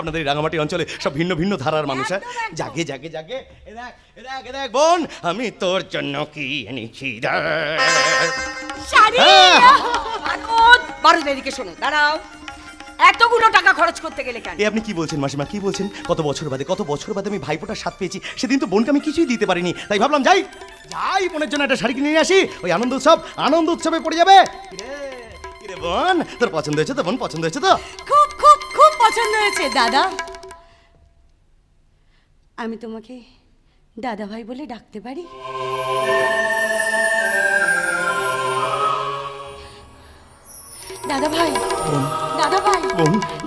আপনাদের এই রাঙামাটি অঞ্চলে সব ভিন্ন ভিন্ন ধারার মানুষ। জাগে জাগে জাগে, দেখ বোন, আমি তোর জন্য কি এনেছি। এদিকে শোনো, দাঁড়াও। এতগুলো টাকা খরচ করতে গেলে কেন? আপনি কি বলছেন মাসিমা, কি বলছেন? কত বছর বাদে আমি ভাইপোটার স্বাদ পেয়েছি। সেদিন তো বোনকে আমি কিছুই দিতে পারিনি, তাই ভাবলাম যাই বোনের জন্য একটা শাড়ি কিনে নিয়ে আসি। ওই আনন্দ উৎসবে পড়ে যাবে। কিরে বোন, তোর পছন্দ হয়েছে তো? বোন পছন্দ হয়েছে তো? খুব খুব খুব পছন্দ হয়েছে দাদা। আমি তোমাকে দাদা ভাই বলে ডাকতে পারি? দাদা ভাই, দাদা ভাই,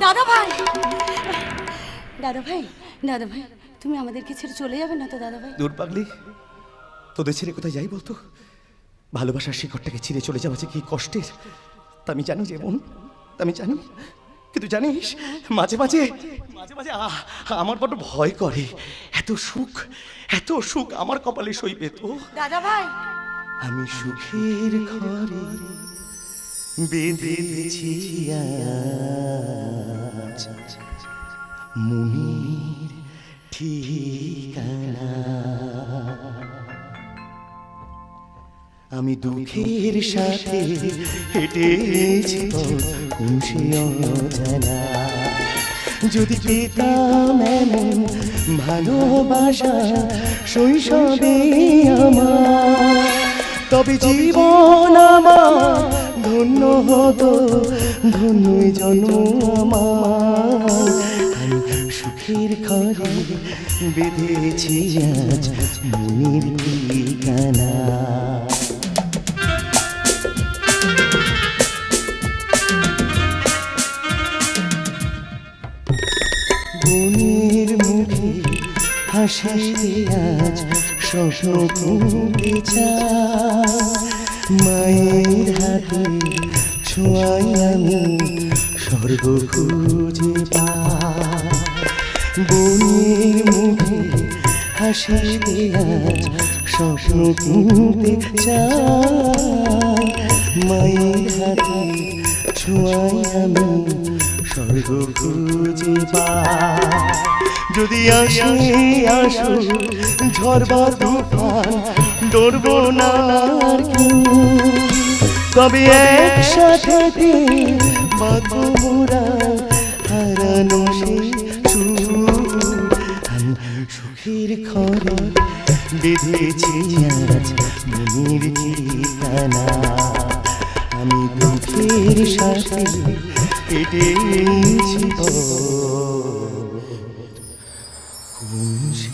দাদা ভাই, দাদা ভাই, দাদা ভাই, তুমি আমাদেরকে ছেড়ে চলে যাবে না তো দাদা ভাই? দূর পাগলি, তোদের ছেড়ে কোথায় যাই বলতো? ভালোবাসার শিকড়টাকে ছিঁড়ে চলে যাওয়া যে কি কষ্টের তা আমি জানি যে বোন, আমি জানি। কিন্তু জানিস, মাঝে মাঝে আমার বড্ড ভয় করে। এত সুখ আমার কপালে সইবে তো? দাদা ভাই, আমি সুখের ঘরে বেঁধেছি মনের ঠিকানা। আমি দুঃখের সাথে হেঁটেছি কোন সে অজানা। যদি পেতাম এমন ভালোবাসা শৈশবে আমার, তবে জীবন আমার ধন্য হতো, ধন্য জন্ম আমার। আমি সুখের ঘরে বেঁধেছি আজ মনের ঠিকানা। বোনের মুখে হাসি আজ স্বপ্ন তুলতে চাই, মায়ের হাতে ছোঁয়াই আমি স্বর্গ খুঁজে পাই। বোনের মুখে হাসি আজ স্বপ্ন তুলতে চাই, মায়ের হাতে ছোঁয়াই আমি স্বর্গ খুঁজে পাই। যদি আসো ঝড় বা তুফান, ডরবো না আর কেউ, তবে একসাথে বাঁধবো মোরা হারানো সেই সুখ। আমি সুখের ঘরে বেঁধেছি আজ মনের ঠিকানা। আমি দুঃখের সাথে কেটেছি কোন সে